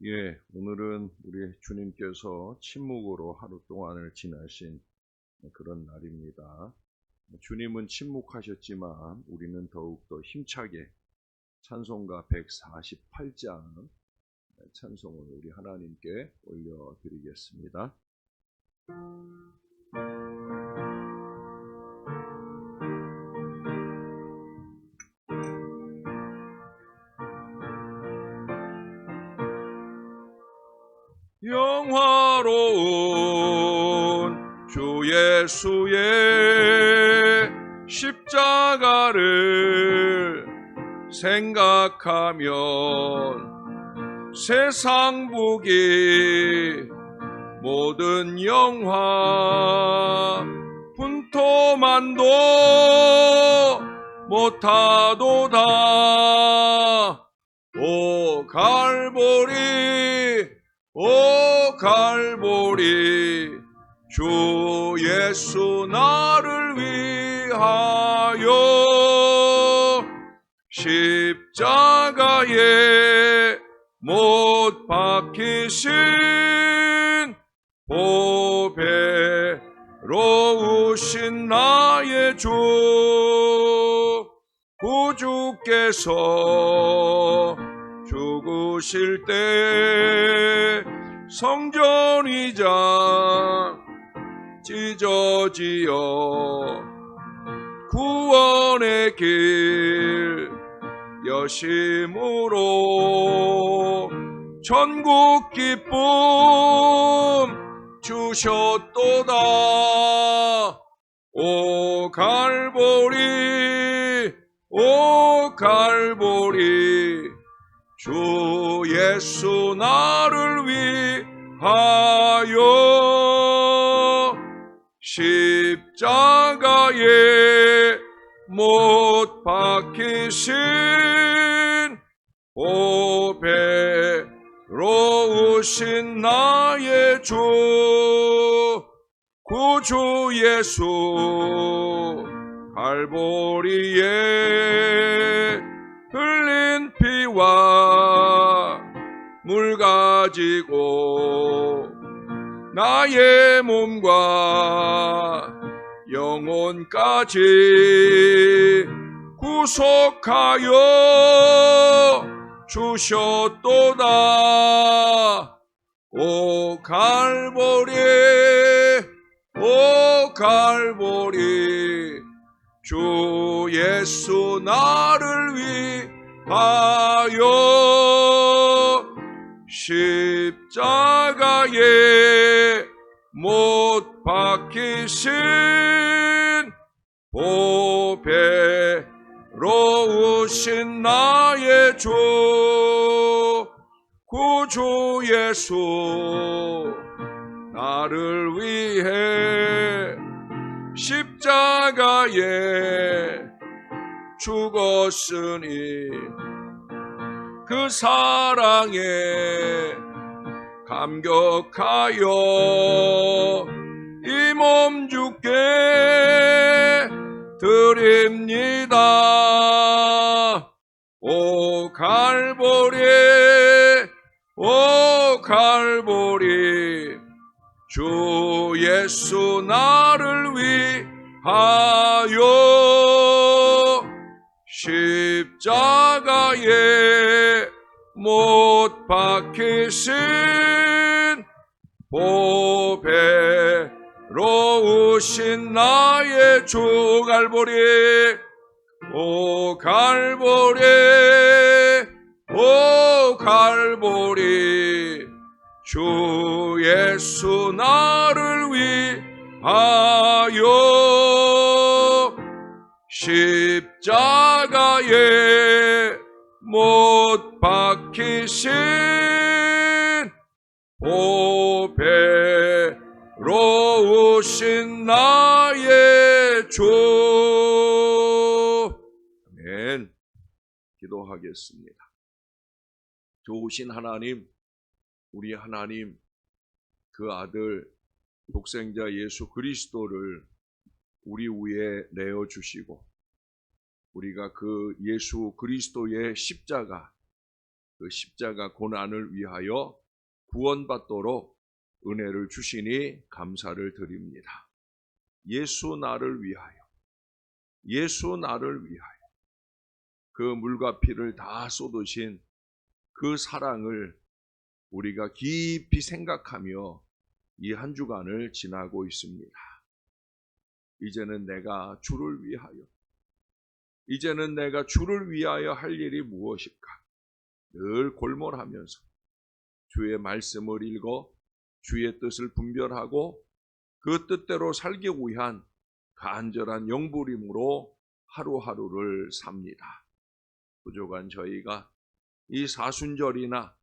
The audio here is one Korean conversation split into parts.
오늘은 우리 주님께서 침묵으로 하루 동안을 지나신 그런 날입니다. 주님은 침묵하셨지만 우리는 더욱더 힘차게 찬송가 148장 찬송을 우리 하나님께 올려드리겠습니다. 영화로운 주 예수의 십자가를 생각하면 세상 보기 모든 영화 분토만도 못하도다. 오 갈보리 오 갈보리 주 예수 나를 위하여 십자가에 못 박히신 보배로우신 나의 주 구주께서 죽으실 때 성전이자 찢어지어 구원의 길 여심으로 천국 기쁨 주셨도다. 오 갈보리 오 갈보리 주 예수 나를 위하여 십자가에 못 박히신 보배로우신 나의 주 구주 예수 갈보리에 흘린 피와 물 가지고 나의 몸과 영혼까지 구속하여 주셨도다. 오 갈보리 오 갈보리 주 예수 나를 위하여 십자가에 못 박히신 보배로우신 나의 주 구주 예수 나를 위해 십자가에 죽었으니 그 사랑에 감격하여 이 몸 주께 드립니다. 오 갈보리 오 갈보리 주 예수 나를 위하여 십자가에 못 박히신 보배로우신 나의 주 갈보리 오 갈보리 오 갈보리 주 예수 나를 위하여 십자가에 못 박히신 보배로우신 나의 주. 아멘. 기도하겠습니다. 좋으신 하나님, 우리 하나님, 그 아들 독생자 예수 그리스도를 우리 위에 내어주시고 우리가 그 예수 그리스도의 십자가 그 십자가 고난을 위하여 구원받도록 은혜를 주시니 감사를 드립니다. 예수 나를 위하여, 예수 나를 위하여 그 물과 피를 다 쏟으신 그 사랑을 우리가 깊이 생각하며 이 한 주간을 지나고 있습니다. 이제는 내가 주를 위하여, 이제는 내가 주를 위하여 할 일이 무엇일까? 늘 골몰하면서 주의 말씀을 읽어 주의 뜻을 분별하고 그 뜻대로 살기 위한 간절한 영부림으로 하루하루를 삽니다. 부족한 저희가 이 사순절이나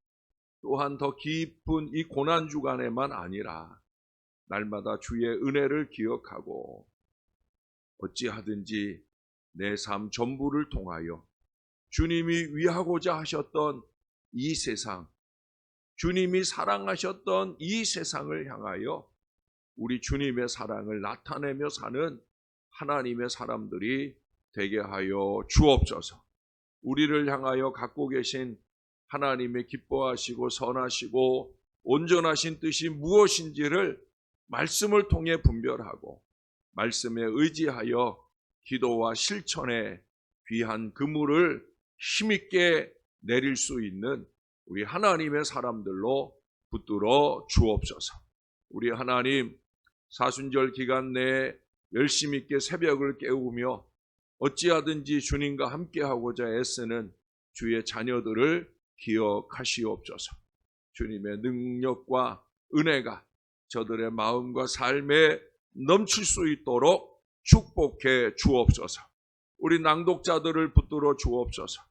또한 더 깊은 이 고난주간에만 아니라 날마다 주의 은혜를 기억하고 어찌하든지 내 삶 전부를 통하여 주님이 위하고자 하셨던 이 세상, 주님이 사랑하셨던 이 세상을 향하여 우리 주님의 사랑을 나타내며 사는 하나님의 사람들이 되게 하여 주옵소서. 우리를 향하여 갖고 계신 하나님의 기뻐하시고 선하시고 온전하신 뜻이 무엇인지를 말씀을 통해 분별하고 말씀에 의지하여 기도와 실천에 귀한 그물을 힘있게 내릴 수 있는 우리 하나님의 사람들로 붙들어 주옵소서. 우리 하나님, 사순절 기간 내에 열심 있게 새벽을 깨우며 어찌하든지 주님과 함께하고자 애쓰는 주의 자녀들을 기억하시옵소서. 주님의 능력과 은혜가 저들의 마음과 삶에 넘칠 수 있도록 축복해 주옵소서. 우리 낭독자들을 붙들어 주옵소서.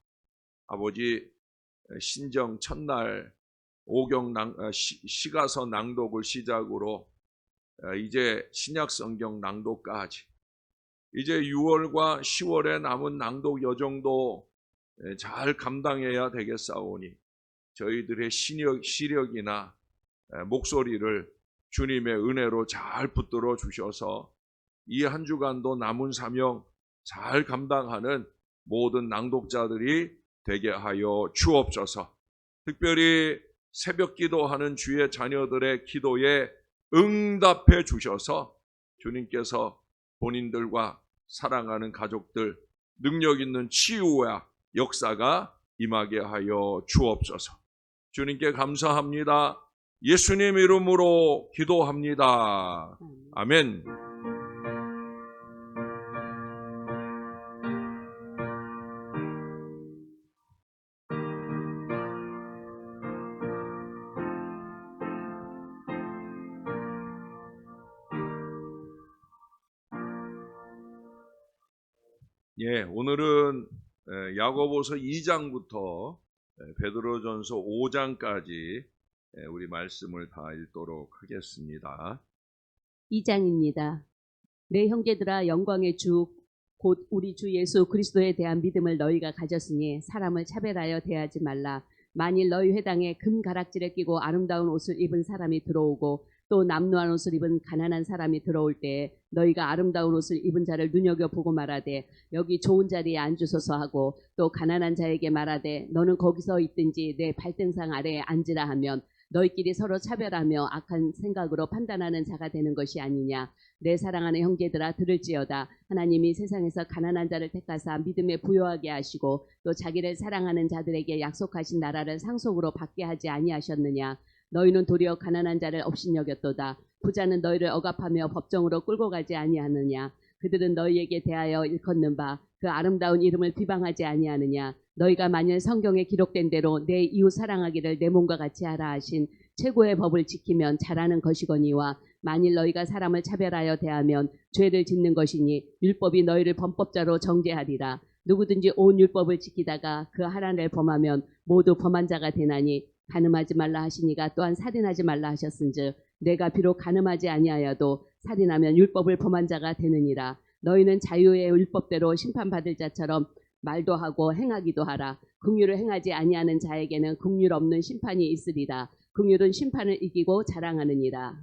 아버지, 신정 첫날 오경 시가서 낭독을 시작으로 이제 신약 성경 낭독까지 이제 6월과 10월에 남은 낭독 여정도 잘 감당해야 되겠사오니 저희들의 시력이나 목소리를 주님의 은혜로 잘 붙들어 주셔서 이 한 주간도 남은 사명 잘 감당하는 모든 낭독자들이 되게 하여 주옵소서. 특별히 새벽 기도하는 주의 자녀들의 기도에 응답해 주셔서 주님께서 본인들과 사랑하는 가족들 능력 있는 치유와 역사가 임하게 하여 주옵소서. 주님께 감사합니다. 예수님 이름으로 기도합니다. 아멘. 예, 오늘은 야고보서 2장부터 베드로전서 5장까지 우리 말씀을 다 읽도록 하겠습니다. 2장입니다. 내 형제들아, 영광의 주 곧 우리 주 예수 그리스도에 대한 믿음을 너희가 가졌으니 사람을 차별하여 대하지 말라. 만일 너희 회당에 금 가락지를 끼고 아름다운 옷을 입은 사람이 들어오고 또 남루한 옷을 입은 가난한 사람이 들어올 때에 너희가 아름다운 옷을 입은 자를 눈여겨보고 말하되 여기 좋은 자리에 앉으소서 하고 또 가난한 자에게 말하되 너는 거기서 있든지 내 발등상 아래에 앉으라 하면 너희끼리 서로 차별하며 악한 생각으로 판단하는 자가 되는 것이 아니냐. 내 사랑하는 형제들아, 들을지어다. 하나님이 세상에서 가난한 자를 택하사 믿음에 부요하게 하시고 또 자기를 사랑하는 자들에게 약속하신 나라를 상속으로 받게 하지 아니하셨느냐. 너희는 도리어 가난한 자를 업신여겼도다. 부자는 너희를 억압하며 법정으로 끌고 가지 아니하느냐. 그들은 너희에게 대하여 일컫는 바 그 아름다운 이름을 비방하지 아니하느냐. 너희가 만일 성경에 기록된 대로 내 이웃 사랑하기를 내 몸과 같이 하라 하신 최고의 법을 지키면 잘하는 것이거니와 만일 너희가 사람을 차별하여 대하면 죄를 짓는 것이니 율법이 너희를 범법자로 정죄하리라. 누구든지 온 율법을 지키다가 그 하나를 범하면 모두 범한 자가 되나니 간음하지 말라 하시니가 또한 살인하지 말라 하셨은즉 내가 비록 간음하지 아니하여도 살인하면 율법을 범한 자가 되느니라. 너희는 자유의 율법대로 심판받을 자처럼 말도 하고 행하기도 하라. 긍휼을 행하지 아니하는 자에게는 긍휼 없는 심판이 있으리라. 긍휼은 심판을 이기고 자랑하느니라.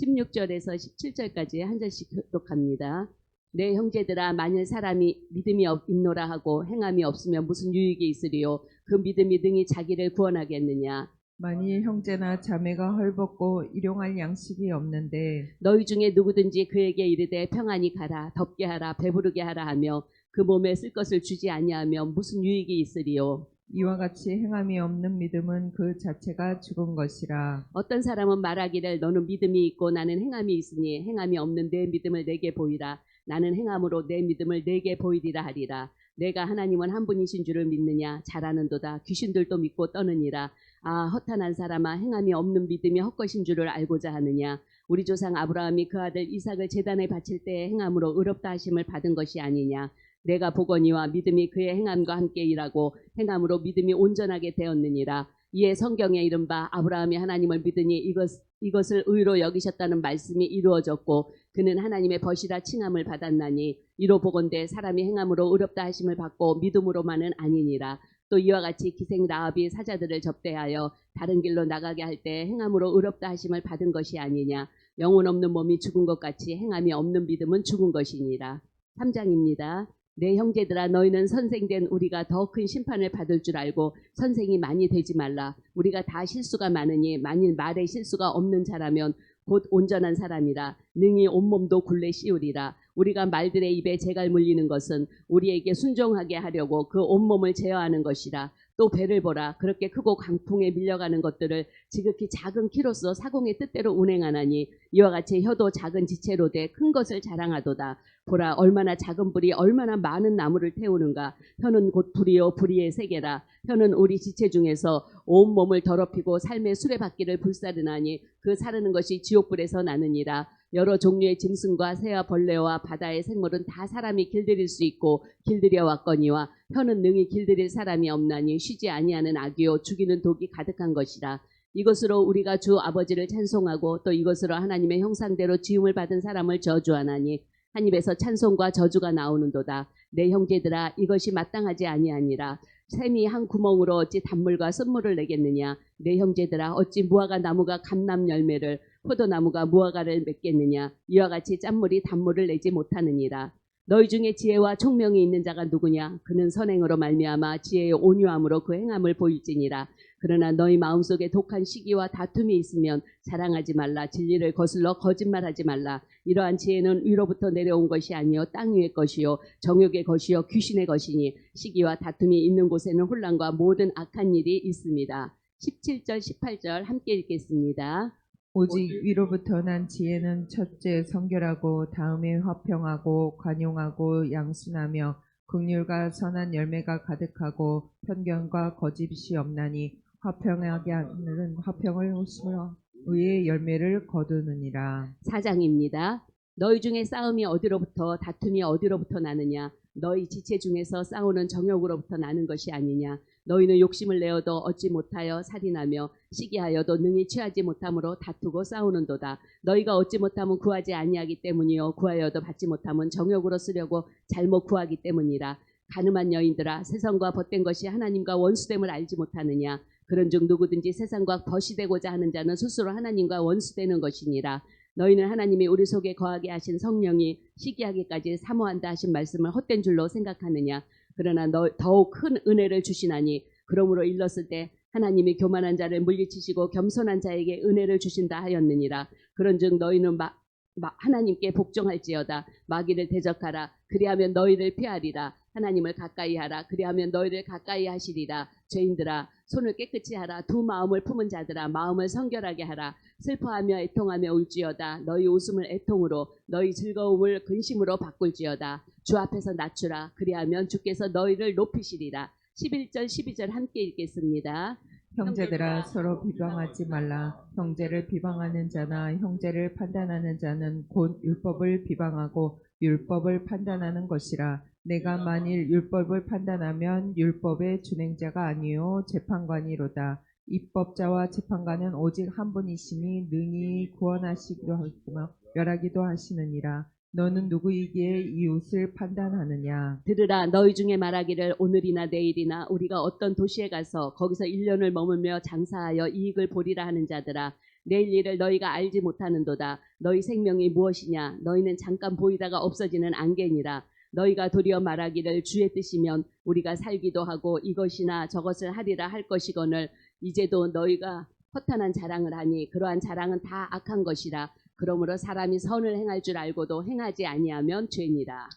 16절에서 17절까지 한 절씩 교독합니다. 내 형제들아 만일 사람이 믿음이 있노라 하고 행함이 없으면 무슨 유익이 있으리요 그 믿음이 능히 자기를 구원하겠느냐. 만일 형제나 자매가 헐벗고 일용할 양식이 없는데 너희 중에 누구든지 그에게 이르되 평안히 가라 덥게 하라 배부르게 하라 하며 그 몸에 쓸 것을 주지 아니하면 무슨 유익이 있으리요. 이와 같이 행함이 없는 믿음은 그 자체가 죽은 것이라. 어떤 사람은 말하기를 너는 믿음이 있고 나는 행함이 있으니 행함이 없는 내 믿음을 내게 보이라. 나는 행함으로 내 믿음을 내게 보이리라 하리라. 내가 하나님은 한 분이신 줄을 믿느냐 잘하는도다. 귀신들도 믿고 떠느니라. 아 허탄한 사람아 행함이 없는 믿음이 헛것인 줄을 알고자 하느냐. 우리 조상 아브라함이 그 아들 이삭을 제단에 바칠 때에 행함으로 의롭다 하심을 받은 것이 아니냐. 내가 보거니와 믿음이 그의 행함과 함께 일하고 행함으로 믿음이 온전하게 되었느니라. 이에 성경에 이른바 아브라함이 하나님을 믿으니 이것을 의로 여기셨다는 말씀이 이루어졌고 그는 하나님의 벗이라 칭함을 받았나니 이로 보건대 사람이 행함으로 의롭다 하심을 받고 믿음으로만은 아니니라. 또 이와 같이 기생 라합이 사자들을 접대하여 다른 길로 나가게 할 때 행함으로 의롭다 하심을 받은 것이 아니냐. 영혼 없는 몸이 죽은 것 같이 행함이 없는 믿음은 죽은 것이니라. 3장입니다. 내 형제들아 너희는 선생된 우리가 더 큰 심판을 받을 줄 알고 선생이 많이 되지 말라. 우리가 다 실수가 많으니 만일 말에 실수가 없는 자라면 곧 온전한 사람이라. 능히 온몸도 굴레 씌우리라. 우리가 말들의 입에 재갈 물리는 것은 우리에게 순종하게 하려고 그 온몸을 제어하는 것이라. 또 배를 보라. 그렇게 크고 강풍에 밀려가는 것들을 지극히 작은 키로서 사공의 뜻대로 운행하나니 이와 같이 혀도 작은 지체로 돼 큰 것을 자랑하도다. 보라 얼마나 작은 불이 얼마나 많은 나무를 태우는가. 혀는 곧 불이요 불의의 세계라. 혀는 우리 지체 중에서 온 몸을 더럽히고 삶의 수레바퀴를 불사르나니 그 사르는 것이 지옥불에서 나느니라. 여러 종류의 짐승과 새와 벌레와 바다의 생물은 다 사람이 길들일 수 있고 길들여 왔거니와 혀는 능히 길들일 사람이 없나니 쉬지 아니하는 악이요 죽이는 독이 가득한 것이라. 이것으로 우리가 주 아버지를 찬송하고 또 이것으로 하나님의 형상대로 지음을 받은 사람을 저주하나니 한 입에서 찬송과 저주가 나오는도다. 내 형제들아 이것이 마땅하지 아니하니라. 샘이 한 구멍으로 어찌 단물과 쓴물을 내겠느냐. 내 형제들아 어찌 무화과 나무가 감람 열매를 포도나무가 무화과를 맺겠느냐. 이와 같이 짠물이 단물을 내지 못하느니라. 너희 중에 지혜와 총명이 있는 자가 누구냐. 그는 선행으로 말미암아 지혜의 온유함으로 그 행함을 보일지니라. 그러나 너희 마음속에 독한 시기와 다툼이 있으면 자랑하지 말라. 진리를 거슬러 거짓말하지 말라. 이러한 지혜는 위로부터 내려온 것이 아니요 땅 위의 것이요 정욕의 것이요 귀신의 것이니 시기와 다툼이 있는 곳에는 혼란과 모든 악한 일이 있습니다. 17절 18절 함께 읽겠습니다. 오직 위로부터 난 지혜는 첫째 성결하고 다음에 화평하고 관용하고 양순하며 긍휼과 선한 열매가 가득하고 편견과 거짓이 없나니 화평하게 하는 화평을 호심으로 의의 열매를 거두느니라. 4장입니다. 너희 중에 싸움이 어디로부터 다툼이 어디로부터 나느냐. 너희 지체 중에서 싸우는 정욕으로부터 나는 것이 아니냐. 너희는 욕심을 내어도 얻지 못하여 살인하며 시기하여도 능히 취하지 못함으로 다투고 싸우는도다. 너희가 얻지 못하면 구하지 아니하기 때문이요 구하여도 받지 못하면 정욕으로 쓰려고 잘못 구하기 때문이라. 가늠한 여인들아 세상과 벗된 것이 하나님과 원수됨을 알지 못하느냐. 그런즉 누구든지 세상과 벗이 되고자 하는 자는 스스로 하나님과 원수되는 것이니라. 너희는 하나님이 우리 속에 거하게 하신 성령이 시기하기까지 사모한다 하신 말씀을 헛된 줄로 생각하느냐. 그러나 더욱 큰 은혜를 주시나니 그러므로 일렀을 때 하나님이 교만한 자를 물리치시고 겸손한 자에게 은혜를 주신다 하였느니라. 그런즉 너희는 하나님께 복종할지어다. 마귀를 대적하라. 그리하면 너희를 피하리라. 하나님을 가까이 하라. 그리하면 너희를 가까이 하시리라. 죄인들아 손을 깨끗이 하라. 두 마음을 품은 자들아 마음을 성결하게 하라. 슬퍼하며 애통하며 울지어다. 너희 웃음을 애통으로 너희 즐거움을 근심으로 바꿀지어다. 주 앞에서 낮추라. 그리하면 주께서 너희를 높이시리라. 11절 12절 함께 읽겠습니다. 형제들아 서로 비방하지 말라. 형제를 비방하는 자나 형제를 판단하는 자는 곧 율법을 비방하고 율법을 판단하는 것이라. 내가 만일 율법을 판단하면 율법의 준행자가 아니요 재판관이로다. 입법자와 재판관은 오직 한 분이시니 능히 구원하시기도 하시며 멸하기도 하시느니라. 너는 누구이기에 이웃을 판단하느냐. 들으라. 너희 중에 말하기를 오늘이나 내일이나 우리가 어떤 도시에 가서 거기서 1년을 머물며 장사하여 이익을 보리라 하는 자들아 내일 일을 너희가 알지 못하는도다. 너희 생명이 무엇이냐? 너희는 잠깐 보이다가 없어지는 안개니라. 너희가 도리어 말하기를 주의 뜻이면 우리가 살기도 하고 이것이나 저것을 하리라 할 것이거늘 이제도 너희가 허탄한 자랑을 하니 그러한 자랑은 다 악한 것이라. 그러므로 사람이 선을 행할 줄 알고도 행하지 아니하면 죄니라.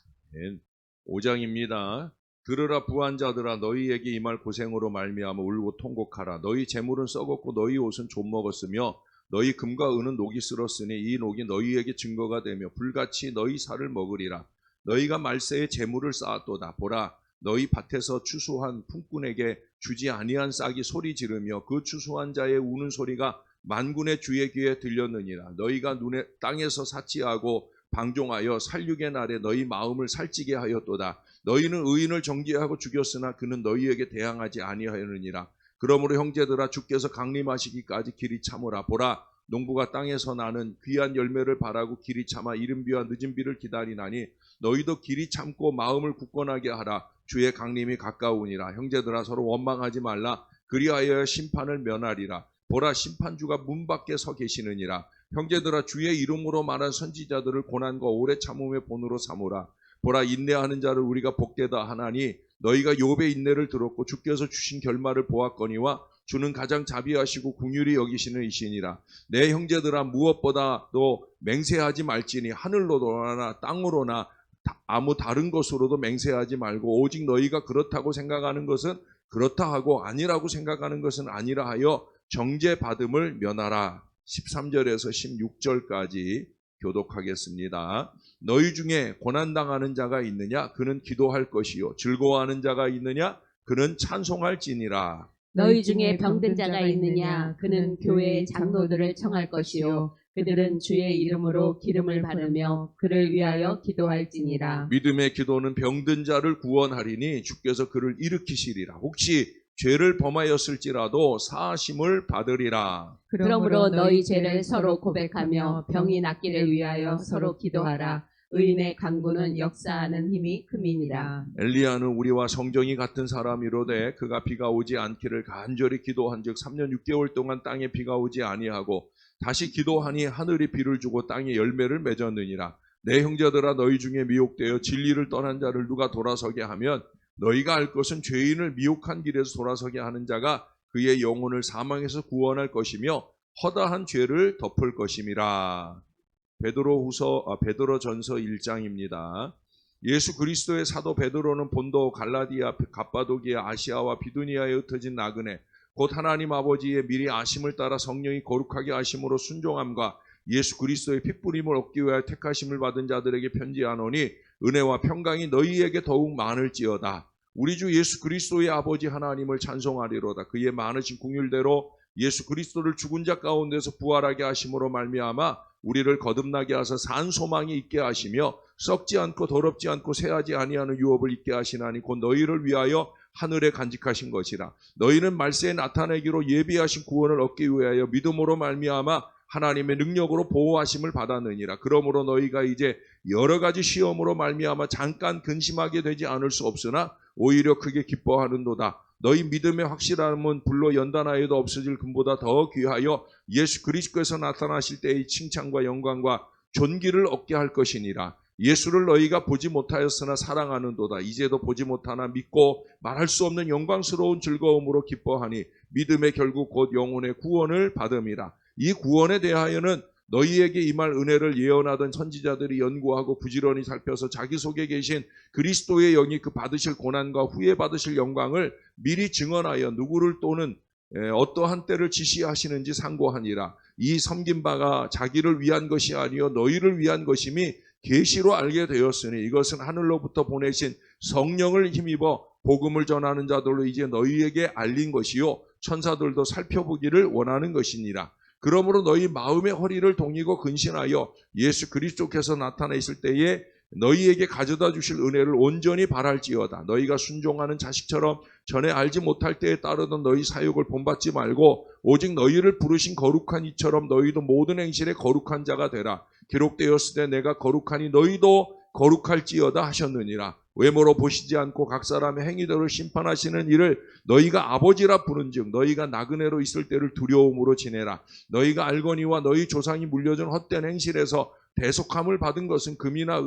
5장입니다. 들으라 부한 자들아 너희에게 임할 고생으로 말미암아 울고 통곡하라. 너희 재물은 썩었고 너희 옷은 좀 먹었으며 너희 금과 은은 녹이 쓸었으니 이 녹이 너희에게 증거가 되며 불같이 너희 살을 먹으리라. 너희가 말세에 재물을 쌓았도다. 보라 너희 밭에서 추수한 품꾼에게 주지 아니한 싹이 소리 지르며 그 추수한 자의 우는 소리가 만군의 주의 귀에 들렸느니라. 너희가 눈에 땅에서 사치하고 방종하여 살육의 날에 너희 마음을 살찌게 하였도다. 너희는 의인을 정죄하고 죽였으나 그는 너희에게 대항하지 아니하였느니라. 그러므로 형제들아 주께서 강림하시기까지 길이 참으라. 보라 농부가 땅에서 나는 귀한 열매를 바라고 길이 참아 이른 비와 늦은 비를 기다리나니 너희도 길이 참고 마음을 굳건하게 하라. 주의 강림이 가까우니라. 형제들아 서로 원망하지 말라. 그리하여 심판을 면하리라. 보라 심판주가 문 밖에 서 계시느니라. 형제들아 주의 이름으로 말한 선지자들을 고난과 오래 참음의 본으로 삼으라. 보라 인내하는 자를 우리가 복되다 하나니 너희가 욥의 인내를 들었고 주께서 주신 결말을 보았거니와 주는 가장 자비하시고 긍휼히 여기시는 이시니라. 내 형제들아 무엇보다도 맹세하지 말지니 하늘로나 땅으로나 아무 다른 것으로도 맹세하지 말고 오직 너희가 그렇다고 생각하는 것은 그렇다 하고 아니라고 생각하는 것은 아니라 하여 정죄받음을 면하라. 13절에서 16절까지 교독하겠습니다. 너희 중에 고난당하는 자가 있느냐? 그는 기도할 것이요. 즐거워하는 자가 있느냐? 그는 찬송할지니라. 너희 중에 병든 자가 있느냐? 그는 교회의 장로들을 청할 것이요. 그들은 주의 이름으로 기름을 바르며 그를 위하여 기도할지니라. 믿음의 기도는 병든 자를 구원하리니 주께서 그를 일으키시리라. 혹시 죄를 범하였을지라도 사하심을 받으리라. 그러므로 너희 죄를 서로 고백하며 병이 낫기를 위하여 서로 기도하라. 의인의 강구는 역사하는 힘이 큼이니라. 엘리야는 우리와 성정이 같은 사람이로되 그가 비가 오지 않기를 간절히 기도한즉 3년 6개월 동안 땅에 비가 오지 아니하고 다시 기도하니 하늘이 비를 주고 땅에 열매를 맺었느니라. 내 형제들아 너희 중에 미혹되어 진리를 떠난 자를 누가 돌아서게 하면 너희가 알 것은 죄인을 미혹한 길에서 돌아서게 하는 자가 그의 영혼을 사망에서 구원할 것이며 허다한 죄를 덮을 것임이라. 베드로전서 1장입니다. 예수 그리스도의 사도 베드로는 본도, 갈라디아, 갑바도기아, 아시아와 비두니아에 흩어진 나그네 곧 하나님 아버지의 미리 아심을 따라 성령이 거룩하게 하심으로 순종함과 예수 그리스도의 핏부림을 얻기 위하여 택하심을 받은 자들에게 편지하노니 은혜와 평강이 너희에게 더욱 많을지어다. 우리 주 예수 그리스도의 아버지 하나님을 찬송하리로다. 그의 많으신 긍휼대로 예수 그리스도를 죽은 자 가운데서 부활하게 하심으로 말미암아 우리를 거듭나게 하사 산 소망이 있게 하시며 썩지 않고 더럽지 않고 쇠하지 아니하는 유업을 있게 하시나니 곧 너희를 위하여 하늘에 간직하신 것이라. 너희는 말세에 나타내기로 예비하신 구원을 얻기 위하여 믿음으로 말미암아 하나님의 능력으로 보호하심을 받았느니라. 그러므로 너희가 이제 여러 가지 시험으로 말미암아 잠깐 근심하게 되지 않을 수 없으나 오히려 크게 기뻐하는도다. 너희 믿음의 확실함은 불로 연단하여도 없어질 금보다 더 귀하여 예수 그리스도께서 나타나실 때의 칭찬과 영광과 존귀를 얻게 할 것이니라. 예수를 너희가 보지 못하였으나 사랑하는도다. 이제도 보지 못하나 믿고 말할 수 없는 영광스러운 즐거움으로 기뻐하니 믿음의 결국 곧 영혼의 구원을 받음이라. 이 구원에 대하여는 너희에게 임할 은혜를 예언하던 선지자들이 연구하고 부지런히 살펴서 자기 속에 계신 그리스도의 영이 그 받으실 고난과 후에 받으실 영광을 미리 증언하여 누구를 또는 어떠한 때를 지시하시는지 상고하니라. 이 섬긴 바가 자기를 위한 것이 아니요 너희를 위한 것임이 계시로 알게 되었으니 이것은 하늘로부터 보내신 성령을 힘입어 복음을 전하는 자들로 이제 너희에게 알린 것이요 천사들도 살펴보기를 원하는 것이니라. 그러므로 너희 마음의 허리를 동이고 근신하여 예수 그리스도께서 나타내실 때에 너희에게 가져다 주실 은혜를 온전히 바랄지어다. 너희가 순종하는 자식처럼 전에 알지 못할 때에 따르던 너희 사욕을 본받지 말고 오직 너희를 부르신 거룩한 이처럼 너희도 모든 행실에 거룩한 자가 되라. 기록되었을 때 내가 거룩하니 너희도 거룩할지어다 하셨느니라. 외모로 보시지 않고 각 사람의 행위대로 심판하시는 이를 너희가 아버지라 부른즉 너희가 나그네로 있을 때를 두려움으로 지내라. 너희가 알거니와 너희 조상이 물려준 헛된 행실에서 대속함을 받은 것은 금이나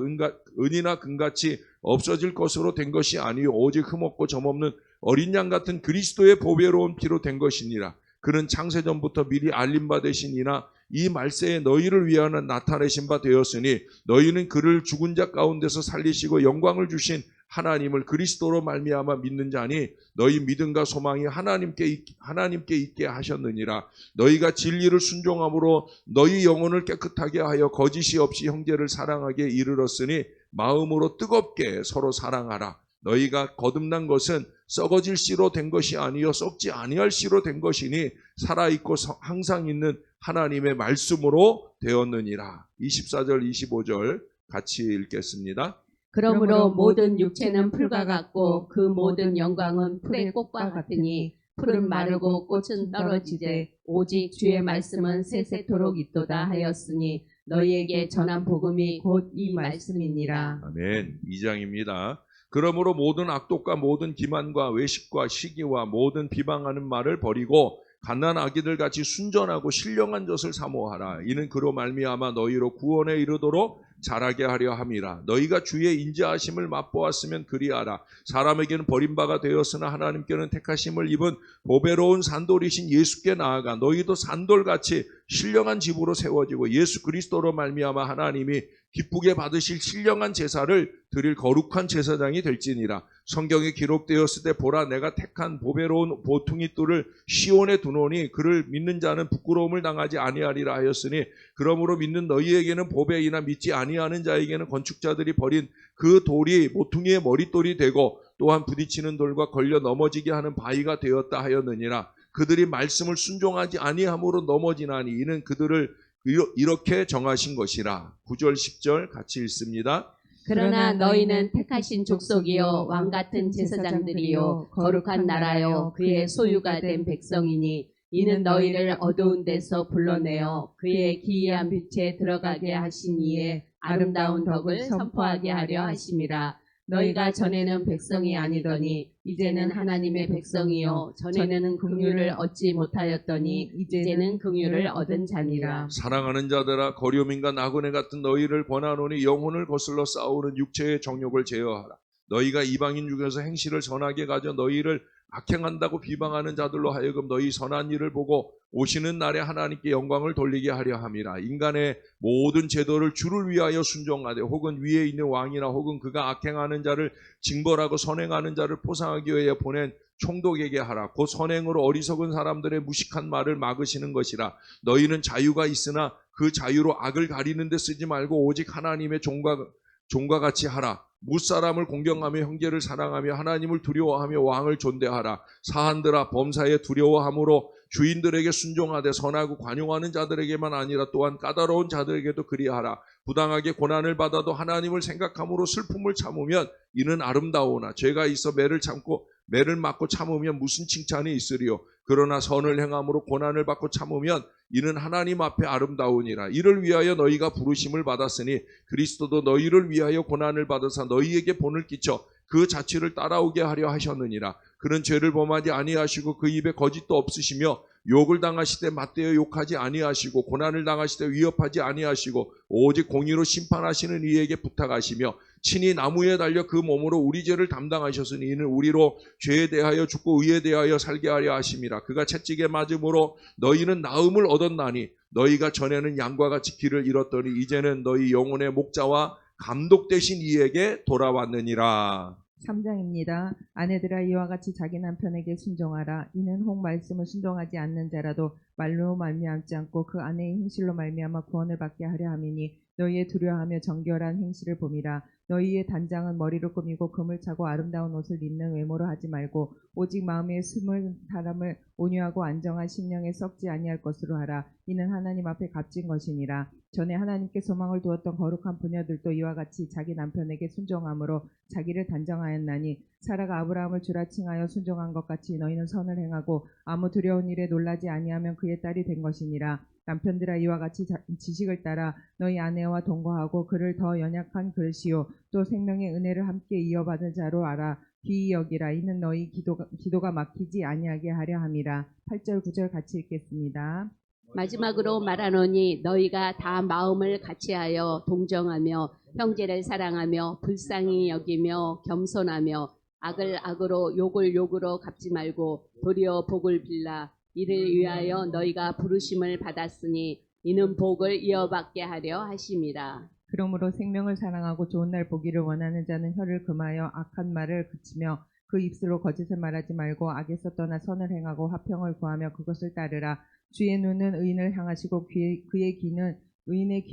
은이나 금같이 없어질 것으로 된 것이 아니요 오직 흠없고 점없는 어린 양 같은 그리스도의 보배로운 피로 된 것이니라. 그는 창세전부터 미리 알림바 되신 이나 이 말세에 너희를 위하여 나타내신 바 되었으니 너희는 그를 죽은 자 가운데서 살리시고 영광을 주신 하나님을 그리스도로 말미암아 믿는 자니 너희 믿음과 소망이 하나님께 있게 하셨느니라. 너희가 진리를 순종함으로 너희 영혼을 깨끗하게 하여 거짓이 없이 형제를 사랑하게 이르렀으니 마음으로 뜨겁게 서로 사랑하라. 너희가 거듭난 것은 썩어질 씨로 된 것이 아니요 썩지 아니할 씨로 된 것이니 살아있고 항상 있는 하나님의 말씀으로 되었느니라. 24절 25절 같이 읽겠습니다. 그러므로 모든 육체는 풀과 같고 그 모든 영광은 풀의 꽃과 같으니 풀은 마르고 꽃은 떨어지되 오직 주의 말씀은 세세토록 있도다 하였으니 너희에게 전한 복음이 곧 이 말씀이니라. 아멘. 2장입니다. 그러므로 모든 악독과 모든 기만과 외식과 시기와 모든 비방하는 말을 버리고 갓난 아기들 같이 순전하고 신령한 젖을 사모하라. 이는 그로 말미암아 너희로 구원에 이르도록 자라게 하려 함이라. 너희가 주의 인자하심을 맛보았으면 그리하라. 사람에게는 버림바가 되었으나 하나님께는 택하심을 입은 보배로운 산돌이신 예수께 나아가 너희도 산돌같이 신령한 집으로 세워지고 예수 그리스도로 말미암아 하나님이 기쁘게 받으실 신령한 제사를 드릴 거룩한 제사장이 될지니라. 성경에 기록되었을 때 보라 내가 택한 보배로운 보퉁이 뿔을 시온에 두노니 그를 믿는 자는 부끄러움을 당하지 아니하리라 하였으니 그러므로 믿는 너희에게는 보배이나 믿지 아니하는 자에게는 건축자들이 버린 그 돌이 모퉁이의 머릿돌이 되고 또한 부딪히는 돌과 걸려 넘어지게 하는 바위가 되었다 하였느니라. 그들이 말씀을 순종하지 아니함으로 넘어지나니 이는 그들을 이렇게 정하신 것이라. 9절 10절 같이 읽습니다. 그러나 너희는 택하신 족속이요 왕같은 제사장들이요 거룩한 나라요 그의 소유가 된 백성이니 이는 너희를 어두운 데서 불러내어 그의 기이한 빛에 들어가게 하신 이의 아름다운 덕을 선포하게 하려 하심이라. 너희가 전에는 백성이 아니더니 이제는 하나님의 백성이요 전에는 긍휼을 얻지 못하였더니 이제는 긍휼을 얻은 자니라. 사랑하는 자들아 거류민과 나그네 같은 너희를 권하노니 영혼을 거슬러 싸우는 육체의 정욕을 제어하라. 너희가 이방인 중에서 행실을 선하게 가져 너희를 악행한다고 비방하는 자들로 하여금 너희 선한 일을 보고 오시는 날에 하나님께 영광을 돌리게 하려 함이라. 인간의 모든 제도를 주를 위하여 순종하되 혹은 위에 있는 왕이나 혹은 그가 악행하는 자를 징벌하고 선행하는 자를 포상하기 위해 보낸 총독에게 하라. 곧 선행으로 어리석은 사람들의 무식한 말을 막으시는 것이라. 너희는 자유가 있으나 그 자유로 악을 가리는 데 쓰지 말고 오직 하나님의 종과 같이 하라. 무사람을 공경하며 형제를 사랑하며 하나님을 두려워하며 왕을 존대하라. 사한들아 범사에 두려워함으로 주인들에게 순종하되 선하고 관용하는 자들에게만 아니라 또한 까다로운 자들에게도 그리하라. 부당하게 고난을 받아도 하나님을 생각함으로 슬픔을 참으면 이는 아름다우나 죄가 있어 매를 맞고 참으면 무슨 칭찬이 있으리요. 그러나 선을 행함으로 고난을 받고 참으면 이는 하나님 앞에 아름다우니라. 이를 위하여 너희가 부르심을 받았으니 그리스도도 너희를 위하여 고난을 받으사 너희에게 본을 끼쳐 그 자취를 따라오게 하려 하셨느니라. 그는 죄를 범하지 아니하시고 그 입에 거짓도 없으시며 욕을 당하시되 맞대어 욕하지 아니하시고 고난을 당하시되 위협하지 아니하시고 오직 공의로 심판하시는 이에게 부탁하시며 친히 나무에 달려 그 몸으로 우리 죄를 담당하셨으니 이는 우리로 죄에 대하여 죽고 의에 대하여 살게 하려 하심이라. 그가 채찍에 맞음으로 너희는 나음을 얻었나니 너희가 전에는 양과 같이 길을 잃었더니 이제는 너희 영혼의 목자와 감독 되신 이에게 돌아왔느니라. 3장입니다. 아내들아 이와 같이 자기 남편에게 순종하라. 이는 혹 말씀을 순종하지 않는 자라도 말로 말미암지 않고 그 아내의 행실로 말미암아 구원을 받게 하려 함이니 너희의 두려워하며 정결한 행실을 봄이라. 너희의 단장은 머리를 꾸미고 금을 차고 아름다운 옷을 입는 외모로 하지 말고 오직 마음에 숨은 사람을 온유하고 안정한 심령에 썩지 아니할 것으로 하라. 이는 하나님 앞에 값진 것이니라. 전에 하나님께 소망을 두었던 거룩한 부녀들도 이와 같이 자기 남편에게 순종함으로 자기를 단정하였나니 사라가 아브라함을 주라 칭하여 순종한 것 같이 너희는 선을 행하고 아무 두려운 일에 놀라지 아니하면 그의 딸이 된 것이니라. 남편들아 이와 같이 지식을 따라 너희 아내와 동거하고 그를 더 연약한 그릇이요 또 생명의 은혜를 함께 이어받은 자로 알아 귀히 여기라. 이는 너희 기도가 막히지 아니하게 하려 함이라. 8절 9절 같이 읽겠습니다. 마지막으로 말하노니 너희가 다 마음을 같이하여 동정하며 형제를 사랑하며 불쌍히 여기며 겸손하며 악을 악으로 욕을 욕으로 갚지 말고 도리어 복을 빌라. 이를 위하여 너희가 부르심을 받았으니 이는 복을 이어받게 하려 하심이라. 그러므로 생명을 사랑하고 좋은 날 보기를 원하는 자는 혀를 금하여 악한 말을 그치며 그 입술로 거짓을 말하지 말고 악에서 떠나 선을 행하고 화평을 구하며 그것을 따르라. 주의 눈은 의인을 향하시고 그의 귀는 의인의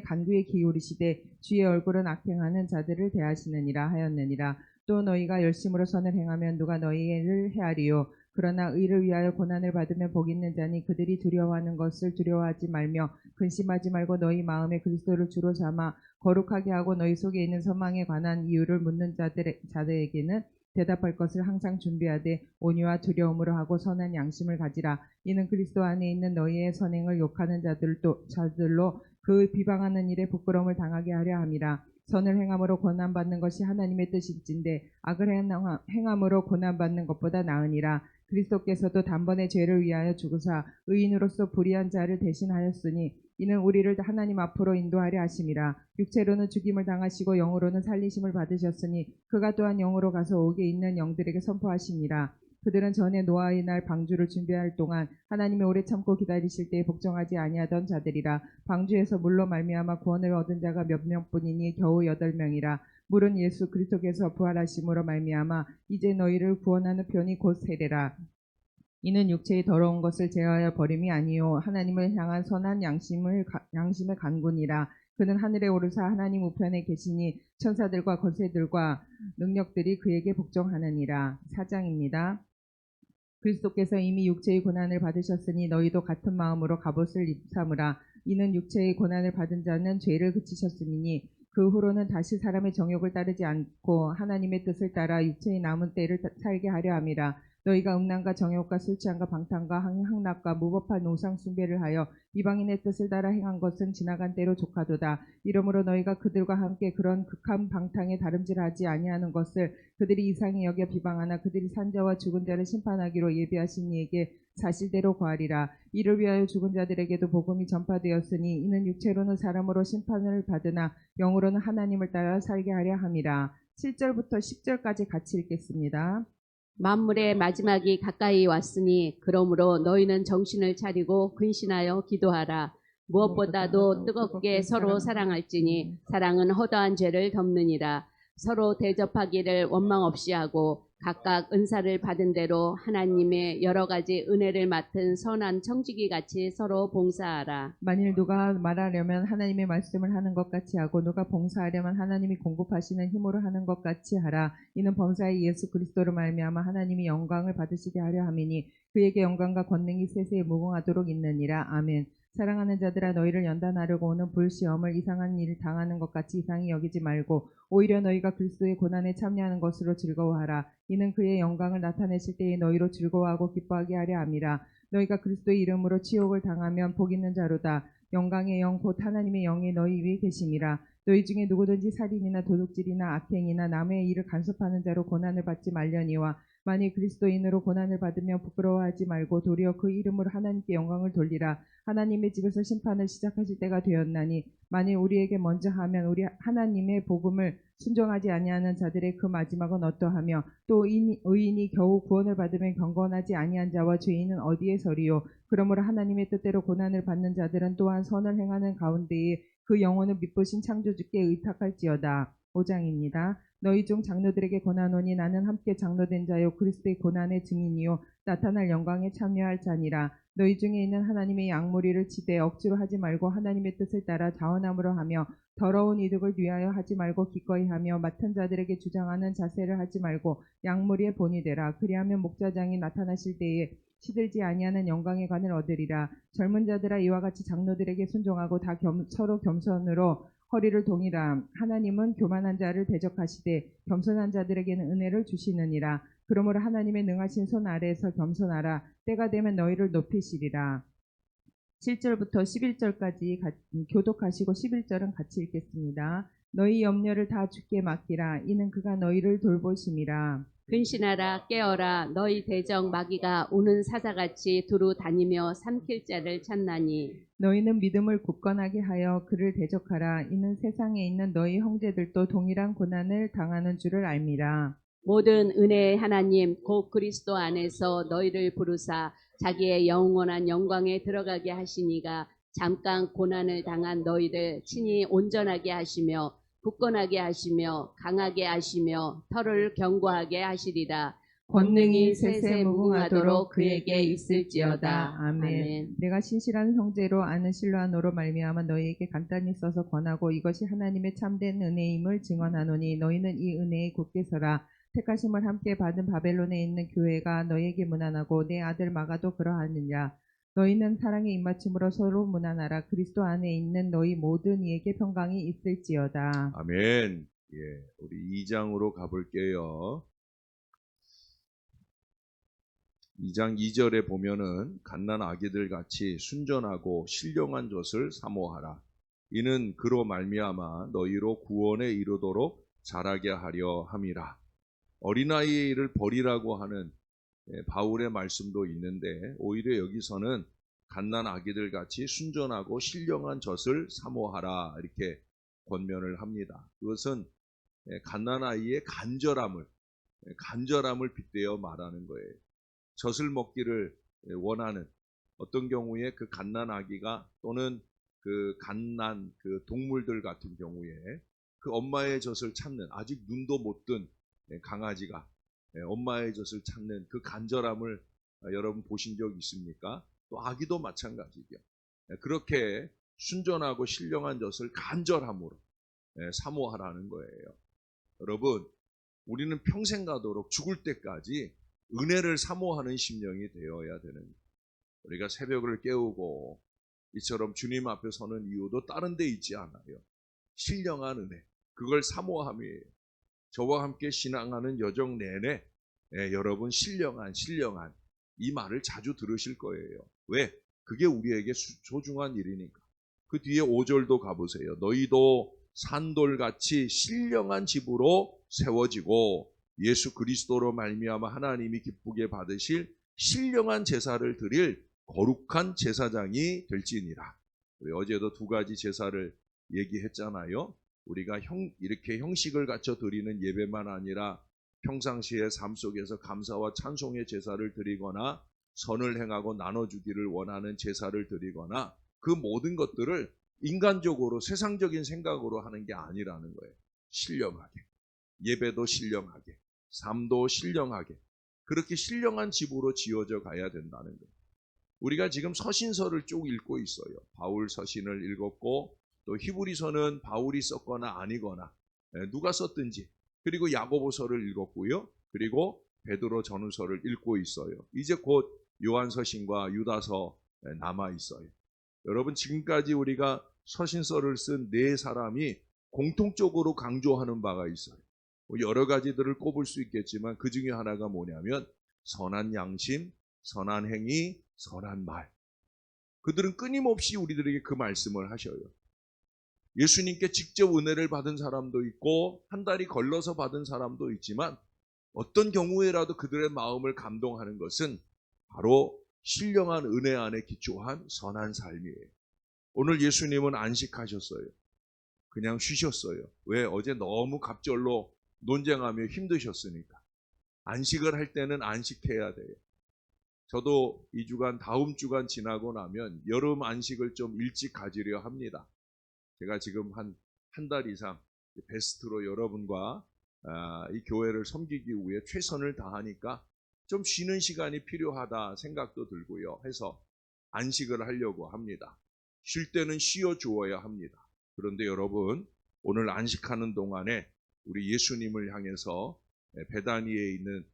간구에 기울이시되 주의 얼굴은 악행하는 자들을 대하시느니라 하였느니라. 또 너희가 열심으로 선을 행하면 누가 너희를 헤아리요. 그러나 의를 위하여 고난을 받으면 복 있는 자니 그들이 두려워하는 것을 두려워하지 말며 근심하지 말고 너희 마음에 그리스도를 주로 삼아 거룩하게 하고 너희 속에 있는 소망에 관한 이유를 묻는 자들에게는 대답할 것을 항상 준비하되 온유와 두려움으로 하고 선한 양심을 가지라. 이는 그리스도 안에 있는 너희의 선행을 욕하는 자들로 그 비방하는 일에 부끄러움을 당하게 하려 함이라. 선을 행함으로 고난받는 것이 하나님의 뜻일진데 악을 행함으로 고난받는 것보다 나으니라. 그리스도께서도 단번에 죄를 위하여 죽으사 의인으로서 불의한 자를 대신하였으니 이는 우리를 하나님 앞으로 인도하려 하심이라. 육체로는 죽임을 당하시고 영으로는 살리심을 받으셨으니 그가 또한 영으로 가서 옥에 있는 영들에게 선포하시니라. 그들은 전에 노아의 날 방주를 준비할 동안 하나님의 오래 참고 기다리실 때에 복종하지 아니하던 자들이라. 방주에서 물로 말미암아 구원을 얻은 자가 몇 명뿐이니 겨우 8명이라. 물은 예수 그리스도께서 부활하심으로 말미암아 이제 너희를 구원하는 편이 곧 세례라. 이는 육체의 더러운 것을 제어하여 버림이 아니요 하나님을 향한 선한 양심의 간구니라. 그는 하늘에 오르사 하나님 우편에 계시니 천사들과 권세들과 능력들이 그에게 복종하느니라. 4장입니다. 그리스도께서 이미 육체의 고난을 받으셨으니 너희도 같은 마음으로 갑옷을 입삼으라. 이는 육체의 고난을 받은 자는 죄를 그치셨음이니 그 후로는 다시 사람의 정욕을 따르지 않고 하나님의 뜻을 따라 육체의 남은 때를 살게 하려 함이라. 너희가 음란과 정욕과 술 취함과 방탕과 향락과 무법한 우상 숭배를 하여 이방인의 뜻을 따라 행한 것은 지나간 때로 족하도다. 이러므로 너희가 그들과 함께 그런 극한 방탕에 다름질하지 아니하는 것을 그들이 이상히 여겨 비방하나 그들이 산자와 죽은 자를 심판하기로 예비하신 이에게 사실대로 고하리라. 이를 위하여 죽은 자들에게도 복음이 전파되었으니 이는 육체로는 사람으로 심판을 받으나 영으로는 하나님을 따라 살게 하려 함이라. 7절부터 10절까지 같이 읽겠습니다. 만물의 마지막이 가까이 왔으니 그러므로 너희는 정신을 차리고 근신하여 기도하라. 무엇보다도 뜨겁게 서로 사랑할지니 사랑은 허다한 죄를 덮느니라. 서로 대접하기를 원망 없이 하고 각각 은사를 받은 대로 하나님의 여러 가지 은혜를 맡은 선한 청지기 같이 서로 봉사하라. 만일 누가 말하려면 하나님의 말씀을 하는 것 같이 하고 누가 봉사하려면 하나님이 공급하시는 힘으로 하는 것 같이 하라. 이는 범사의 예수 그리스도로 말미암아 하나님이 영광을 받으시게 하려 함이니 그에게 영광과 권능이 세세에 무궁하도록 있느니라. 아멘. 사랑하는 자들아 너희를 연단하려고 오는 불시험을 이상한 일을 당하는 것 같이 이상히 여기지 말고 오히려 너희가 그리스도의 고난에 참여하는 것으로 즐거워하라. 이는 그의 영광을 나타내실 때에 너희로 즐거워하고 기뻐하게 하려 함이라. 너희가 그리스도의 이름으로 치욕을 당하면 복 있는 자로다. 영광의 영 곧 하나님의 영이 너희 위에 계심이라. 너희 중에 누구든지 살인이나 도둑질이나 악행이나 남의 일을 간섭하는 자로 고난을 받지 말려니와 만일 그리스도인으로 고난을 받으면 부끄러워하지 말고 도리어 그 이름으로 하나님께 영광을 돌리라. 하나님의 집에서 심판을 시작하실 때가 되었나니 만일 우리에게 먼저 하면 우리 하나님의 복음을 순종하지 아니하는 자들의 그 마지막은 어떠하며 또 의인이 겨우 구원을 받으면 경건하지 아니한 자와 죄인은 어디에 서리요. 그러므로 하나님의 뜻대로 고난을 받는 자들은 또한 선을 행하는 가운데에 그 영혼을 미쁘신 창조주께 의탁할지어다. 5장입니다. 너희 중 장로들에게 권하노니 나는 함께 장로된 자요 그리스도의 고난의 증인이요 나타날 영광에 참여할 자니라. 너희 중에 있는 하나님의 양무리를 치되 억지로 하지 말고 하나님의 뜻을 따라 자원함으로 하며 더러운 이득을 위하여 하지 말고 기꺼이 하며 맡은 자들에게 주장하는 자세를 하지 말고 양무리의 본이 되라. 그리하면 목자장이 나타나실 때에 시들지 아니하는 영광의 관을 얻으리라. 젊은 자들아 이와 같이 장로들에게 순종하고 다 서로 겸손으로 허리를 동이라. 하나님은 교만한 자를 대적하시되 겸손한 자들에게는 은혜를 주시느니라. 그러므로 하나님의 능하신 손 아래에서 겸손하라. 때가 되면 너희를 높이시리라. 7절부터 11절까지 교독하시고 11절은 같이 읽겠습니다. 너희 염려를 다 주께 맡기라. 이는 그가 너희를 돌보심이라. 근신하라 깨어라 너희 대적 마귀가 우는 사자같이 두루 다니며 삼킬 자를 찾나니 너희는 믿음을 굳건하게 하여 그를 대적하라. 이는 세상에 있는 너희 형제들도 동일한 고난을 당하는 줄을 알미라. 모든 은혜의 하나님 곧 그리스도 안에서 너희를 부르사 자기의 영원한 영광에 들어가게 하시니가 잠깐 고난을 당한 너희를 친히 온전하게 하시며 굳건하게 하시며 강하게 하시며 털을 견고하게 하시리라. 권능이 세세무궁하도록 그에게 있을지어다. 아멘. 내가 신실한 형제로 아는 실로아노로 말미암아 너희에게 간단히 써서 권하고 이것이 하나님의 참된 은혜임을 증언하노니 너희는 이 은혜에 굳게 서라. 택하심을 함께 받은 바벨론에 있는 교회가 너희에게 문안하고 내 아들 마가도 그러하느냐. 너희는 사랑의 입맞춤으로 서로 문안하라. 그리스도 안에 있는 너희 모든 이에게 평강이 있을지어다. 아멘. 예, 우리 2장으로 가볼게요. 2장 2절에 보면은 갓난 아기들 같이 순전하고 신령한 젖을 사모하라. 이는 그로 말미암아 너희로 구원에 이르도록 자라게 하려 함이라. 어린아이의 일을 버리라고 하는 바울의 말씀도 있는데 오히려 여기서는 갓난 아기들 같이 순전하고 신령한 젖을 사모하라 이렇게 권면을 합니다. 그것은 갓난 아이의 간절함을 빗대어 말하는 거예요. 젖을 먹기를 원하는 어떤 경우에 그 갓난 아기가 또는 그 갓난 그 동물들 같은 경우에 그 엄마의 젖을 찾는 아직 눈도 못 뜬 강아지가 엄마의 젖을 찾는 그 간절함을 여러분 보신 적 있습니까? 또 아기도 마찬가지죠. 그렇게 순전하고 신령한 젖을 간절함으로 사모하라는 거예요. 여러분, 우리는 평생 가도록 죽을 때까지 은혜를 사모하는 심령이 되어야 되는 거예요. 우리가 새벽을 깨우고 이처럼 주님 앞에 서는 이유도 다른 데 있지 않아요. 신령한 은혜, 그걸 사모함이에요. 저와 함께 신앙하는 여정 내내 여러분 신령한 이 말을 자주 들으실 거예요. 왜? 그게 우리에게 소중한 일이니까. 그 뒤에 5절도 가보세요. 너희도 산돌같이 신령한 집으로 세워지고 예수 그리스도로 말미암아 하나님이 기쁘게 받으실 신령한 제사를 드릴 거룩한 제사장이 될지니라. 우리 어제도 두 가지 제사를 얘기했잖아요. 우리가 이렇게 형식을 갖춰 드리는 예배만 아니라 평상시의 삶 속에서 감사와 찬송의 제사를 드리거나 선을 행하고 나눠주기를 원하는 제사를 드리거나 그 모든 것들을 인간적으로 세상적인 생각으로 하는 게 아니라는 거예요. 신령하게. 예배도 신령하게. 삶도 신령하게. 그렇게 신령한 집으로 지어져 가야 된다는 거예요. 우리가 지금 서신서를 쭉 읽고 있어요. 바울 서신을 읽었고 또 히브리서는 바울이 썼거나 아니거나 누가 썼든지 그리고 야고보서를 읽었고요. 그리고 베드로 전후서를 읽고 있어요. 이제 곧 요한서신과 유다서 남아 있어요. 여러분 지금까지 우리가 서신서를 쓴 네 사람이 공통적으로 강조하는 바가 있어요. 여러 가지들을 꼽을 수 있겠지만 그 중에 하나가 뭐냐면 선한 양심, 선한 행위, 선한 말. 그들은 끊임없이 우리들에게 그 말씀을 하셔요. 예수님께 직접 은혜를 받은 사람도 있고 한 달이 걸러서 받은 사람도 있지만 어떤 경우에라도 그들의 마음을 감동하는 것은 바로 신령한 은혜 안에 기초한 선한 삶이에요. 오늘 예수님은 안식하셨어요. 그냥 쉬셨어요. 왜? 어제 너무 갑절로 논쟁하며 힘드셨으니까. 안식을 할 때는 안식해야 돼요. 저도 2주간 다음 주간 지나고 나면 여름 안식을 좀 일찍 가지려 합니다. 제가 지금 한 달 이상 베스트로 여러분과 이 교회를 섬기기 위해 최선을 다하니까 좀 쉬는 시간이 필요하다 생각도 들고요. 해서 안식을 하려고 합니다. 쉴 때는 쉬어 주어야 합니다. 그런데 여러분 오늘 안식하는 동안에 우리 예수님을 향해서 베다니에 있는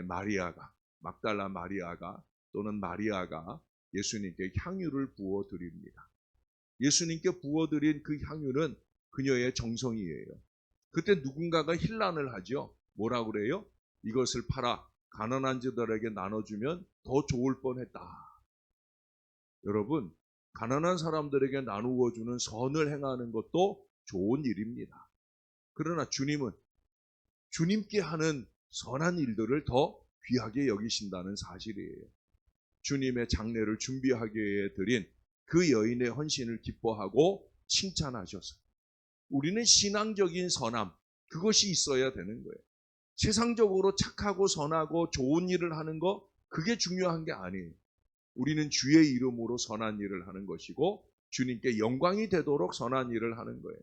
마리아가 막달라 마리아가 또는 마리아가 예수님께 향유를 부어 드립니다. 예수님께 부어드린 그 향유는 그녀의 정성이에요. 그때 누군가가 힐난을 하죠. 뭐라고 그래요? 이것을 팔아 가난한 자들에게 나눠주면 더 좋을 뻔했다. 여러분 가난한 사람들에게 나누어 주는 선을 행하는 것도 좋은 일입니다. 그러나 주님은 주님께 하는 선한 일들을 더 귀하게 여기신다는 사실이에요. 주님의 장례를 준비하기 위해 드린 그 여인의 헌신을 기뻐하고 칭찬하셔서 우리는 신앙적인 선함, 그것이 있어야 되는 거예요. 세상적으로 착하고 선하고 좋은 일을 하는 거, 그게 중요한 게 아니에요. 우리는 주의 이름으로 선한 일을 하는 것이고 주님께 영광이 되도록 선한 일을 하는 거예요.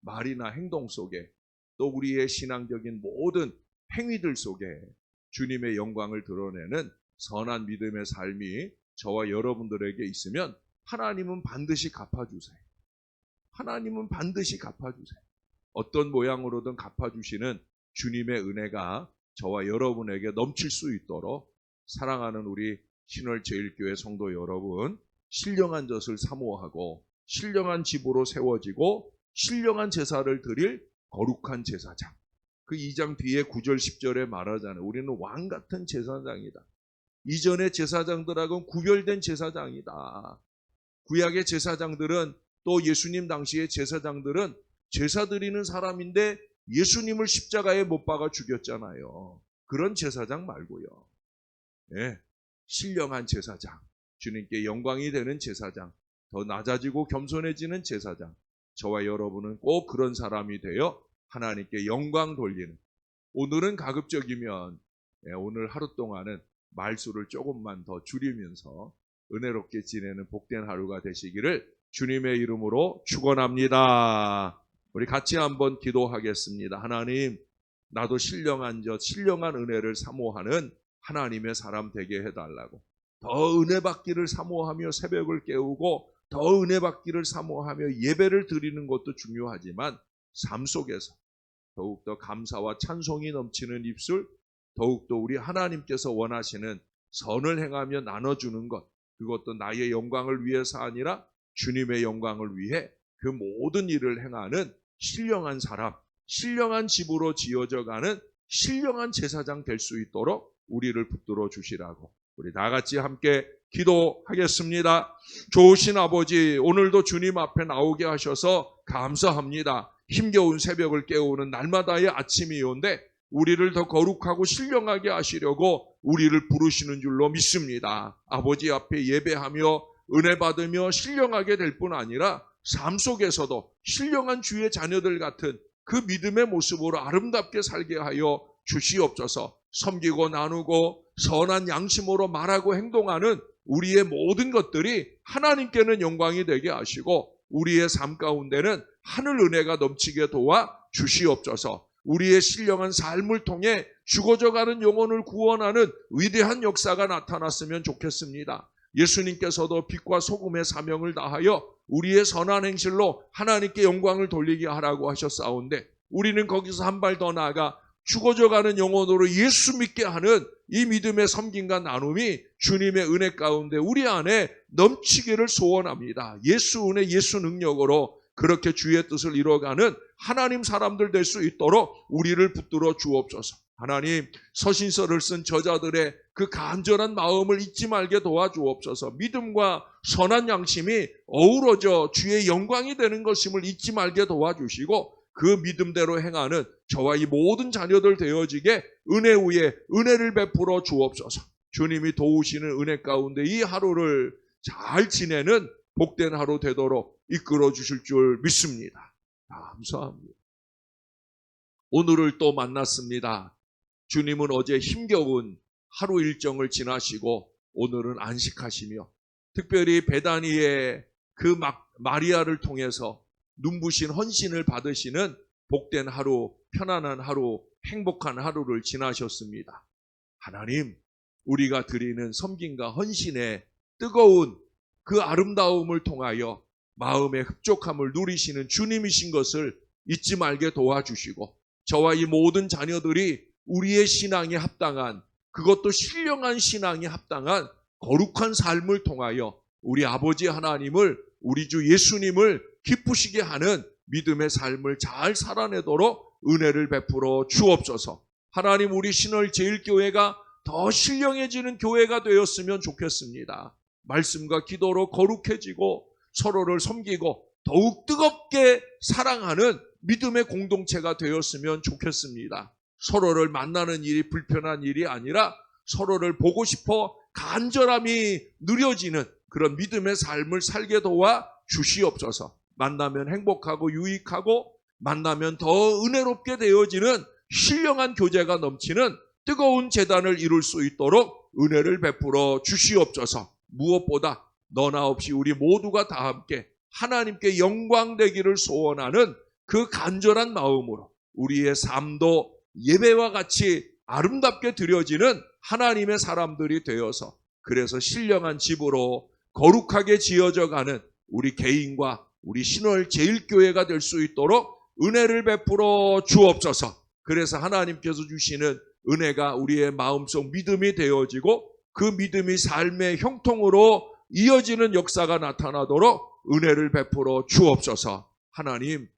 말이나 행동 속에 또 우리의 신앙적인 모든 행위들 속에 주님의 영광을 드러내는 선한 믿음의 삶이 저와 여러분들에게 있으면 하나님은 반드시 갚아주세요. 하나님은 반드시 갚아주세요. 어떤 모양으로든 갚아주시는 주님의 은혜가 저와 여러분에게 넘칠 수 있도록 사랑하는 우리 신월제일교회 성도 여러분, 신령한 젖을 사모하고 신령한 집으로 세워지고 신령한 제사를 드릴 거룩한 제사장. 그 2장 뒤에 9절 10절에 말하잖아요. 우리는 왕 같은 제사장이다. 이전의 제사장들하고는 구별된 제사장이다. 구약의 제사장들은 또 예수님 당시의 제사장들은 제사 드리는 사람인데 예수님을 십자가에 못 박아 죽였잖아요. 그런 제사장 말고요. 네, 신령한 제사장, 주님께 영광이 되는 제사장, 더 낮아지고 겸손해지는 제사장, 저와 여러분은 꼭 그런 사람이 되어 하나님께 영광 돌리는, 오늘은 가급적이면 오늘 하루 동안은 말수를 조금만 더 줄이면서 은혜롭게 지내는 복된 하루가 되시기를 주님의 이름으로 축원합니다. 우리 같이 한번 기도하겠습니다. 하나님, 나도 신령한 은혜를 사모하는 하나님의 사람 되게 해달라고. 더 은혜 받기를 사모하며 새벽을 깨우고 더 은혜 받기를 사모하며 예배를 드리는 것도 중요하지만 삶 속에서 더욱더 감사와 찬송이 넘치는 입술, 더욱더 우리 하나님께서 원하시는 선을 행하며 나눠주는 것, 그것도 나의 영광을 위해서 아니라 주님의 영광을 위해 그 모든 일을 행하는 신령한 사람, 신령한 집으로 지어져가는 신령한 제사장 될 수 있도록 우리를 붙들어 주시라고 우리 다 같이 함께 기도하겠습니다. 좋으신 아버지, 오늘도 주님 앞에 나오게 하셔서 감사합니다. 힘겨운 새벽을 깨우는 날마다의 아침이온데 우리를 더 거룩하고 신령하게 하시려고 우리를 부르시는 줄로 믿습니다. 아버지 앞에 예배하며 은혜 받으며 신령하게 될 뿐 아니라 삶 속에서도 신령한 주의 자녀들 같은 그 믿음의 모습으로 아름답게 살게 하여 주시옵소서. 섬기고 나누고 선한 양심으로 말하고 행동하는 우리의 모든 것들이 하나님께는 영광이 되게 하시고 우리의 삶 가운데는 하늘 은혜가 넘치게 도와 주시옵소서. 우리의 신령한 삶을 통해 죽어져가는 영혼을 구원하는 위대한 역사가 나타났으면 좋겠습니다. 예수님께서도 빛과 소금의 사명을 다하여 우리의 선한 행실로 하나님께 영광을 돌리게 하라고 하셨사온데 우리는 거기서 한 발 더 나아가 죽어져가는 영혼으로 예수 믿게 하는 이 믿음의 섬김과 나눔이 주님의 은혜 가운데 우리 안에 넘치기를 소원합니다. 예수 은혜, 예수 능력으로 그렇게 주의 뜻을 이뤄가는 하나님 사람들 될 수 있도록 우리를 붙들어 주옵소서. 하나님, 서신서를 쓴 저자들의 그 간절한 마음을 잊지 말게 도와주옵소서. 믿음과 선한 양심이 어우러져 주의 영광이 되는 것임을 잊지 말게 도와주시고 그 믿음대로 행하는 저와 이 모든 자녀들 되어지게 은혜 위에 은혜를 베풀어 주옵소서. 주님이 도우시는 은혜 가운데 이 하루를 잘 지내는 복된 하루 되도록 이끌어 주실 줄 믿습니다. 감사합니다. 오늘을 또 만났습니다. 주님은 어제 힘겨운 하루 일정을 지나시고 오늘은 안식하시며 특별히 베다니의 그 마리아를 통해서 눈부신 헌신을 받으시는 복된 하루, 편안한 하루, 행복한 하루를 지나셨습니다. 하나님, 우리가 드리는 섬김과 헌신의 뜨거운 그 아름다움을 통하여 마음의 흡족함을 누리시는 주님이신 것을 잊지 말게 도와주시고 저와 이 모든 자녀들이 우리의 신앙에 합당한, 그것도 신령한 신앙에 합당한 거룩한 삶을 통하여 우리 아버지 하나님을, 우리 주 예수님을 기쁘시게 하는 믿음의 삶을 잘 살아내도록 은혜를 베풀어 주옵소서. 하나님, 우리 신월제일교회가 더 신령해지는 교회가 되었으면 좋겠습니다. 말씀과 기도로 거룩해지고 서로를 섬기고 더욱 뜨겁게 사랑하는 믿음의 공동체가 되었으면 좋겠습니다. 서로를 만나는 일이 불편한 일이 아니라 서로를 보고 싶어 간절함이 느려지는 그런 믿음의 삶을 살게 도와 주시옵소서. 만나면 행복하고 유익하고 만나면 더 은혜롭게 되어지는 신령한 교제가 넘치는 뜨거운 제단을 이룰 수 있도록 은혜를 베풀어 주시옵소서. 무엇보다 너나 없이 우리 모두가 다 함께 하나님께 영광 되기를 소원하는 그 간절한 마음으로 우리의 삶도 예배와 같이 아름답게 드려지는 하나님의 사람들이 되어서 그래서 신령한 집으로 거룩하게 지어져 가는 우리 개인과 우리 신월 제일교회가 될 수 있도록 은혜를 베풀어 주옵소서. 그래서 하나님께서 주시는 은혜가 우리의 마음속 믿음이 되어지고 그 믿음이 삶의 형통으로 이어지는 역사가 나타나도록 은혜를 베풀어 주옵소서. 하나님,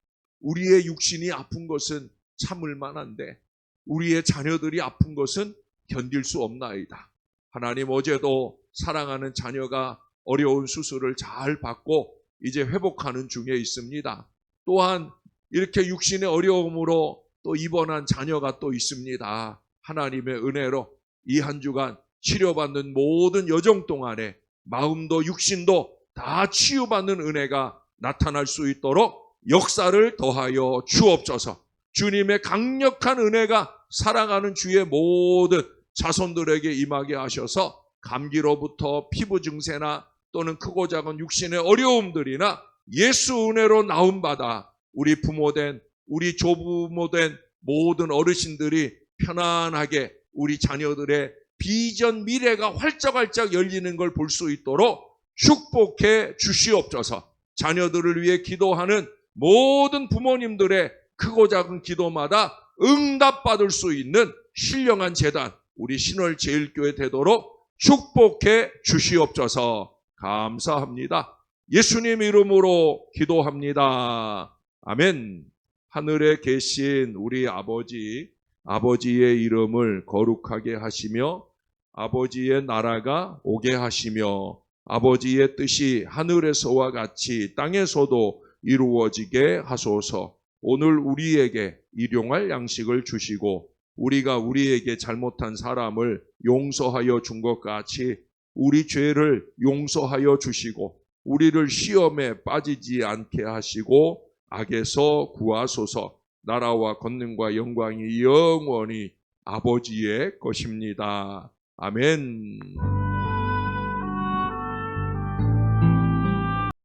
우리의 육신이 아픈 것은 참을 만한데 우리의 자녀들이 아픈 것은 견딜 수 없나이다. 하나님, 어제도 사랑하는 자녀가 어려운 수술을 잘 받고 이제 회복하는 중에 있습니다. 또한 이렇게 육신의 어려움으로 또 입원한 자녀가 또 있습니다. 하나님의 은혜로 이 한 주간 치료받는 모든 여정 동안에 마음도 육신도 다 치유받는 은혜가 나타날 수 있도록 역사를 더하여 주옵소서. 주님의 강력한 은혜가 사랑하는 주의 모든 자손들에게 임하게 하셔서 감기로부터 피부 증세나 또는 크고 작은 육신의 어려움들이나 예수 은혜로 나음받아 우리 부모된 우리 조부모된 모든 어르신들이 편안하게 우리 자녀들의 비전 미래가 활짝활짝 열리는 걸 볼 수 있도록 축복해 주시옵소서. 자녀들을 위해 기도하는 모든 부모님들의 크고 작은 기도마다 응답받을 수 있는 신령한 제단 우리 신월 제일교회 되도록 축복해 주시옵소서. 감사합니다. 예수님 이름으로 기도합니다. 아멘. 하늘에 계신 우리 아버지의 이름을 거룩하게 하시며 아버지의 나라가 오게 하시며 아버지의 뜻이 하늘에서와 같이 땅에서도 이루어지게 하소서. 오늘 우리에게 일용할 양식을 주시고 우리가 우리에게 잘못한 사람을 용서하여 준 것 같이 우리 죄를 용서하여 주시고 우리를 시험에 빠지지 않게 하시고 악에서 구하소서. 나라와 권능과 영광이 영원히 아버지의 것입니다. 아멘.